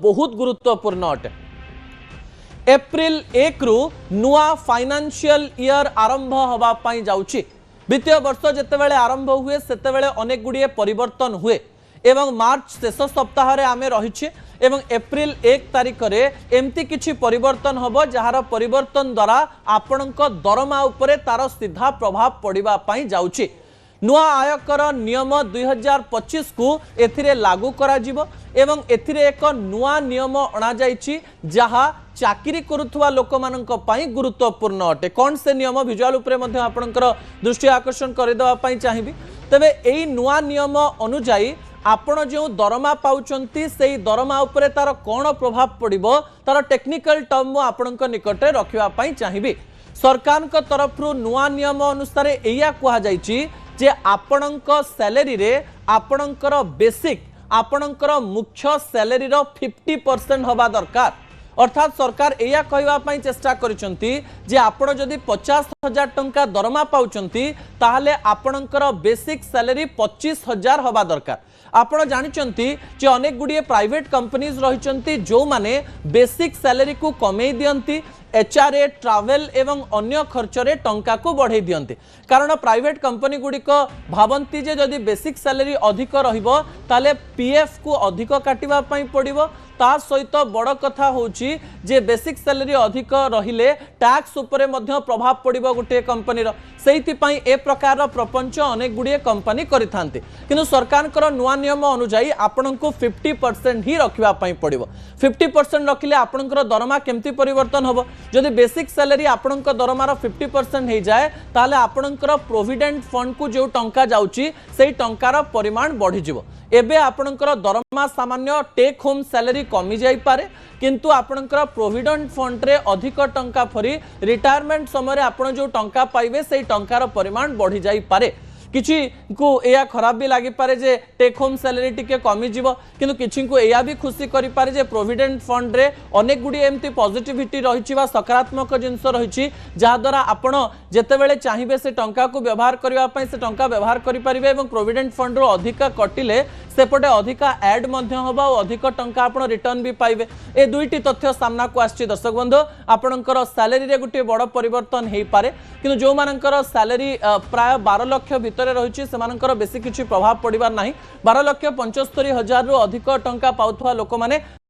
बहुत गुरुत्वपूर्ण अटे। एप्रिल 1 रु नुआ फाइनेंशियल ईयर आरंभ होगा जाउछि। वित्तीय वर्ष जितेबाला आरंभ हुए सेतेबाला अनेक गुड़िए परिवर्तन हुए एवं मार्च शेष सप्ताह रे आमे रहिछि एवं एप्रिल 1 तारिख रे एमती किछि परिवर्तन होबो जहार परिवर्तन द्वारा आपणक दरमा उपरे तार सीधा प्रभाव पड़िबा पई जाउछि। नुआ आयकर नियम 2025 को एथिरे लागू करा जिवो एवं एथिरे एक नुआ नियम अणा जाइछि जहा चाकरी करुथुवा लोकमानंक पई गुरुत्वपूर्ण अटे। कोन से नियम विजुअल उपरे मध्ये आपणकर दृष्टि आकर्षण करि देबा पई चाहिबी। तबे एई नुआ नियम अनुसार आपण जो दरमा पाउचंती सेई दरमा उपरे तार कोन प्रभाव पड़िबो तार टेक्निकल टर्म आपणक निकटे रखिबा पई चाहिबी। सरकार को तरफ नुआ नियम अनुसार एया कुहा जाइछि जे आपणक सैलरी रे आपणकर बेसिक आपणकर मुख्य सैलरी रो 50% होबा दरकार। अर्थात सरकार एया कहवा पई चेष्टा करिसंती जे आपण जदि 50,000 टंका दरमा पाउचंती ताहले आपणकर बेसिक सैलरी 25,000 होबा दरकार। आपण जानिचंती जे अनेक गुड़िए प्राइवेट कंपनीज रहिचंती जो माने बेसिक सैलरी को कमे दियंती एचआरए ट्रावेल एवं अन्य खर्च रे टंका को बढ़े दियंती। कारण प्राइवेट कंपनी गुड़िक भावंती जे जदि बेसिक सैलरी अधिक रहिबो ताले पीएफ को अधिक काटिबा पई पड़िबो। ता सहित बड़ कथा होची जे बेसिक सैलरी अधिक रहिले टैक्स उपरे मध्य प्रभाव पड़िबो गोटे कंपनी रो। सेहिति पई ए प्रकार प्रपंच अनेक गुड़िए कंपनी करिथांती किंतु सरकार कर नुआ नियम अनुसार आपन को 50% ही रखिबा पई पड़िबो। 50% रखिले आपनकर दरमा केमती परिवर्तन होबो। जदि बेसिक सैलरी आपनक दरमार 50% हो जाए ताले आपनकर प्रोविडेंट फंड को जो टंका जाउची सेई टंकार परिमाण बढ़ी जिवो। एबे आपनकर दरमा सामान्य टेक होम सैलरी कमी जाई पारे किंतु आपनकर प्रोविडेंट फंड रे अधिक टंका फरी रिटायरमेंट समय आपण जो टंका पाइबे सेई टंकार परिमाण बढ़ी जाई पारे। किछि को एया खराब भी लगी पारे जे टेक होम सैलरी टिके कमी जीवो किंतु किछि को एया भी खुशी करि पारे जे प्रोविडेंट फंड रे अनेक गुडी एमती पॉजिटिविटी रहिछि बा सकारात्मक जिंस रहिछि जहा द्वारा आपण जेतेबेले चाहिबे से टंका को व्यवहार करबा पई से टंका व्यवहार करि परिबे एवं प्रोविडेंट फंड रो अधिक कटिले सेपटे अधिक ऐड मध्य होबा और अधिक टंका आपण रिटर्न भी पाइबे। ए दुईटी तथ्य सामना को आछि। दर्शक बंधु आपणकर सैलरी रे गुटे बड़ परिवर्तन हेई पारे किंतु जो मानकर सैलरी प्राय 12 लाख भितर रहिछि सेमानकर बेसी किछि प्रभाव पड़िबार नाही। 12,75,000 रु अधिक टंका पाउथवा लोक माने